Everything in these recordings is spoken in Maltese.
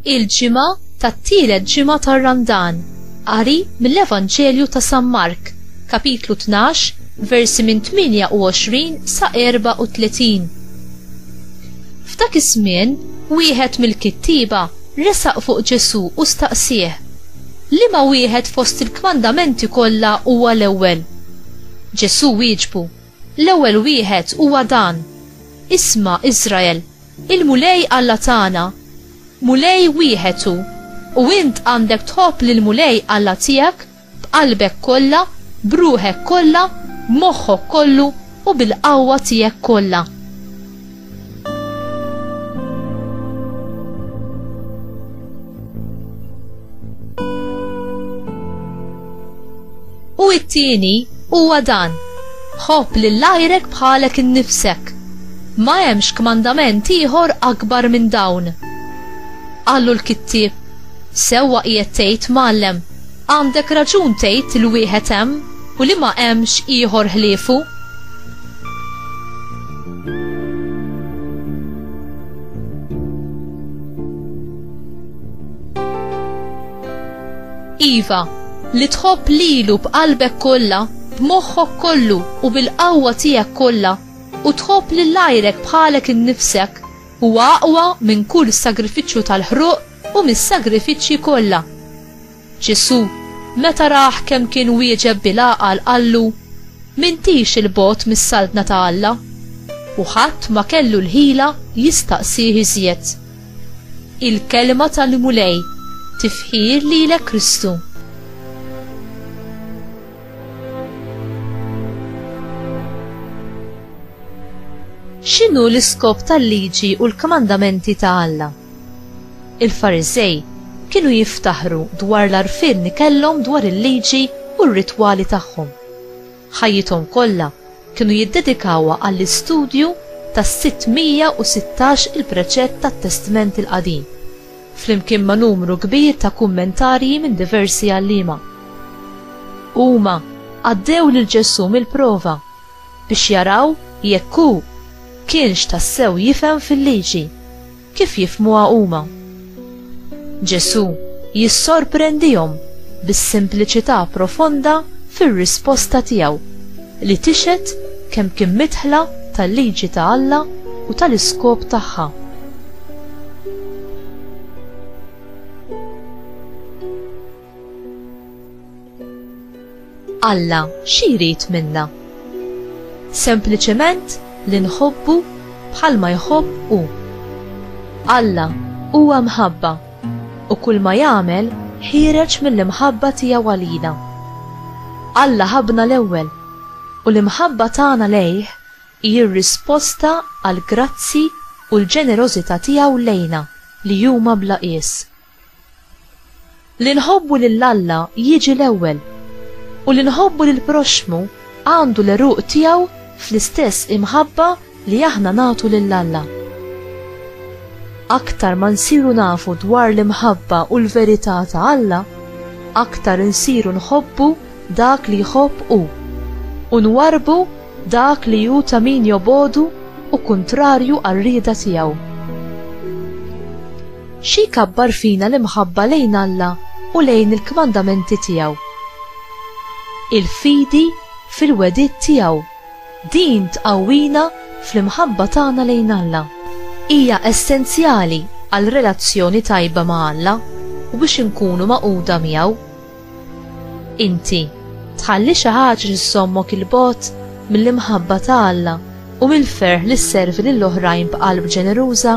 Il-ġimgħa tat-tielet ġimgħa tar-Ramdan. Qari mill-Evanġelju ta' San Mark, kapitlu 12, versi minn 28 sa 34. F'dak iż-żmien wieħed mill-kittiba resaq fuq Ġesu u staqsih: liema wieħed fost il-kmandamenti kollha huwa l-ewwel? Ġesu wieġbu: l-ewwel wieħed huwa dan: Isma' Iżrael, il-mulej Alla tagħna, mulej wieħed hu, u int għandek tħobb lil mulej Alla tiegħek b'qalbek kollha, b'ruħek kollha, b'moħħok kollu u bil-qawwa tiegħek kollha. U t-tieni huwa dan: ħobb lil għajrek bħalek innifsek. Ma hemmx kmandament ieħor akbar minn dawn. Qallu l-kittieb: sewwa qiegħed tgħid Mgħallem, għandek raġun tgħid il wieħed hemm u li ma hemmx ieħor ħliefu. Iva, li tħobb lilu b'qalbek kollha, b'moħħok kollu u bil-qawwa tiegħek kollha, u tħobb lil għajrek bħalek innifsek, huwa aqwa minn kull sagrifiċċju tal-ħruq u mis-sagrifiċċji kollha. Ġesu meta raħ kemm kien wieġeb bil-għaqal qallu: m'intix il-bogħod mis-saltna ta' Alla, u ħadd ma kellu l-ħila jistaqsih iżjed. Il-kelma tal-mulej tifħir lilek Kristu. X'inhu l-iskop tal-liġi u l-komandamenti ta' Alla? Il-Fariżej kienu jiftaħru dwar l-għarfien li kellhom dwar il-liġi u r-ritwali tagħhom. Ħajjithom kollha kienu jiddedikawha għall-istudju tas-616 il-preċett tat-Testament il-Qadim, flimkien ma' numru kbir ta' kummentarji minn diversi għalliema. Huma għaddew lil Ġesu mill-prova biex jaraw jekk hu kienx tassew jifhem fil-liġi kif jifhmuha huma. Ġesu jissorprendihom bis-simpliċità profonda fir-risposta tiegħu li tixet kemm kien mitħla tal-liġi ta' Alla u tal-iskop tagħha. Alla xi jrid minna? Sempliċement li nħobbu bħalma jħobb hu. Alla huwa mħabba u kull ma jagħmel ħireġ mill-imħabba tiegħu għalina. Alla ħabna l-ewwel u l-imħabba tagħna lejh hi r-risposta għall grazzi u l-ġenerożità tiegħu lejna li huma bla qies. Li nħobbu lil Alla jiġi l-ewwel u li nħobbu lil proxmu għandu l-eruq tiegħu fl-istess imħabba li aħna nagħtu lil Alla. Aktar ma nsiru nafu dwar l-imħabba u l-verità ta' Alla, aktar insiru nħobbu dak li jħobb hu u nwarbu dak li hu ta' min jobodu u kontrarju għar-rieda tiegħu. Xi kabbar fina l-imħabba lejn Alla u lejn il-kmandamenti tiegħu? Il-fidi fil-wedid tiegħu. Din tqawwina fl-imħabba tagħna lejn Alla. Hija essenzjali għal relazzjoni tajba ma' Alla u biex inkunu maquda miegħu. Inti tħalli xi ħaġa issommok il-bogħod mill-imħabba ta' Alla u mill-ferħ li sservi lill-oħrajn b'qalb ġeneruża?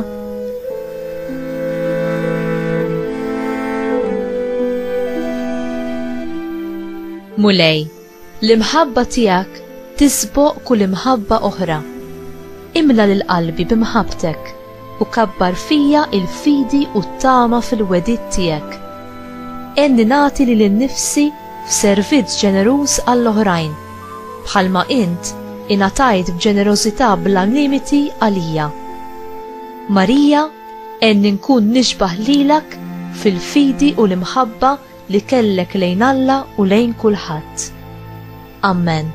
Mulej, l-imħabba tiegħek tisboq kull imħabba oħra. Imla lil qalbi b'imħabbtek u kabbar fija il-fidi u t-tama fil-wedid tiegħek. Enni nagħti lil innifsi f'servizz ġeneruż għall-oħrajn, bħalma int ingħatajt b'ġenerożità bla limiti għalija. Marija, enni nkun nixbaħ lilek fil-fidi u l-imħabba li kellek lejn Alla u lejn kulħadd. Amen.